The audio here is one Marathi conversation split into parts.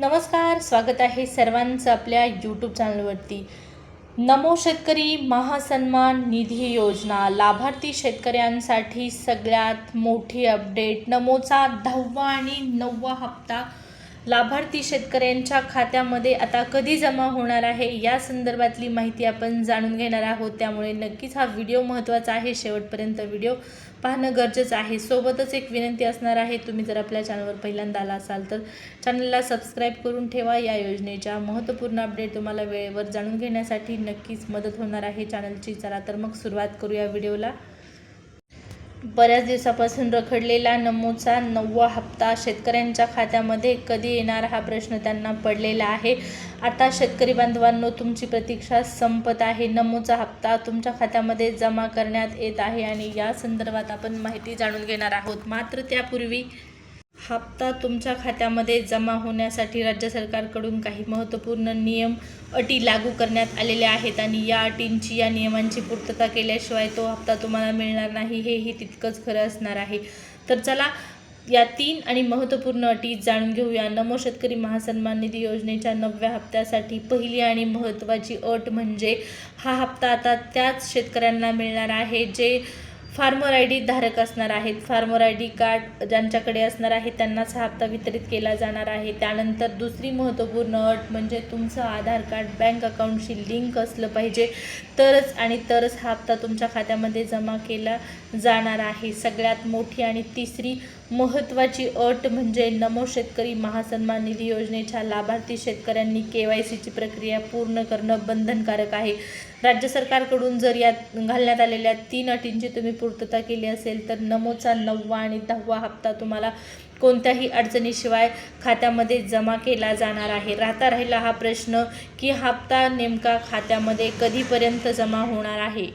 नमस्कार, स्वागत आहे सर्वांचं आपल्या यूट्यूब चॅनलवरती। नमो शेतकरी महासन्मान निधी योजना लाभार्थी शेतकऱ्यांसाठी सगळ्यात मोठी अपडेट। नमोचा 10वा आणि 9वा हप्ता लाभार्थी शेतकऱ्यांच्या खात्यामध्ये आता कधी जमा होणार आहे या संदर्भातली माहिती आपण जाणून घेणार आहोत। त्यामुळे नक्कीच हा व्हिडिओ महत्त्वाचा आहे, शेवटपर्यंत व्हिडिओ पाहणं गरजेचं आहे। सोबतच एक विनंती असणार आहे, तुम्ही जर आपल्या चॅनलवर पहिल्यांदा आला असाल तर चॅनलला सबस्क्राईब करून ठेवा। या योजनेच्या महत्त्वपूर्ण अपडेट तुम्हाला वेळेवर जाणून घेण्यासाठी नक्कीच मदत होणार आहे चॅनलची। चला तर मग सुरुवात करूया व्हिडिओला। बऱ्याच दिवसापासून रखडलेला नमोचा 9वा हप्ता शेतकऱ्यांच्या खात्यामध्ये कधी येणार हा प्रश्न त्यांना पडलेला आहे। आता शेतकरी बांधवांनो, तुमची प्रतीक्षा संपत आहे। नमोचा हप्ता तुमच्या खात्यामध्ये जमा करण्यात येत आहे आणि या संदर्भात आपण माहिती जाणून घेणार आहोत। मात्र त्यापूर्वी हप्ता तुमच्या खात्यामध्ये जमा होण्यासाठी राज्य सरकारकडून काही महत्त्वपूर्ण नियम अटी लागू करण्यात आलेल्या आहेत आणि या अटींची या नियमांची पूर्तता केल्याशिवाय तो हप्ता तुम्हाला मिळणार नाही, हेही तितकंच खरं असणार आहे। तर चला या 3 आणि महत्त्वपूर्ण अटी जाणून घेऊया। नमो शेतकरी महासन्मान निधी योजनेच्या 9व्या हप्त्यासाठी पहिली आणि महत्त्वाची अट म्हणजे हा हप्ता आता त्याच शेतकऱ्यांना मिळणार आहे जे फार्मर आय डी धारक असणार आहेत। फार्मर आय डी कार्ड ज्यांच्याकडे असणार आहे त्यांनाच हा हप्ता वितरित केला जाणार आहे। त्यानंतर दुसरी महत्त्वपूर्ण अट म्हणजे तुमचं आधार कार्ड बँक अकाउंटशी लिंक असलं पाहिजे, तरच हा हप्ता तुमच्या खात्यामध्ये जमा केला जाणार आहे। सगळ्यात मोठी आणि तिसरी महत्त्वाची अट म्हणजे नमो शेतकरी महासन्मान निधी योजनेच्या लाभार्थी शेतकऱ्यांनी KYCची प्रक्रिया पूर्ण करणं बंधनकारक आहे। राज्य सरकारकडून जर या घालण्यात आलेल्या 3 अटींची तुम्ही पूर्तता केली असेल तर नमोचा 9वा आणि 10वा हप्ता तुम्हाला कोणत्याही अडचणीशिवाय खात्यामध्ये जमा केला जाणार आहे। राहिला हा प्रश्न की हप्ता नेमका खात्यामध्ये कधीपर्यंत जमा होणार आहे।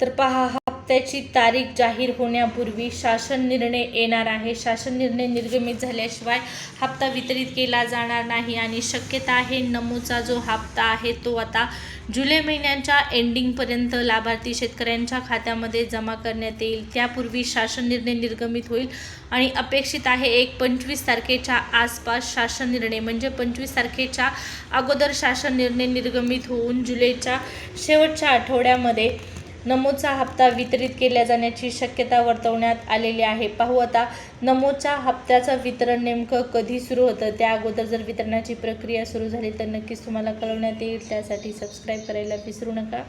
तर पहा, हप्त्याची तारीख जाहीर होण्यापूर्वी शासन निर्णय येणार आहे। शासन निर्णय निर्गमित झाल्याशिवाय हप्ता वितरित केला जाणार नाही आणि शक्यता आहे नमोचा जो हप्ता आहे तो आता जुलै महिन्याच्या एंडिंगपर्यंत लाभार्थी शेतकऱ्यांच्या खात्यामध्ये जमा करण्यात येईल। त्यापूर्वी शासन निर्णय निर्गमित होईल आणि अपेक्षित आहे 25 तारखेच्या आसपास शासन निर्णय, म्हणजे 25 तारखेच्या अगोदर शासन निर्णय निर्गमित होऊन जुलैच्या शेवटच्या आठवड्यामध्ये नमोचा हप्ता वितरित केला जाण्याची शक्यता वर्तवण्यात आलेली आहे। पाहू आता नमोच्या हप्त्याचं वितरण नेमकं कधी सुरू होतं। त्या अगोदर जर वितरणाची प्रक्रिया सुरू झाली तर नक्कीच तुम्हाला कळवण्यात येईल। त्यासाठी सबस्क्राईब करायला विसरू नका।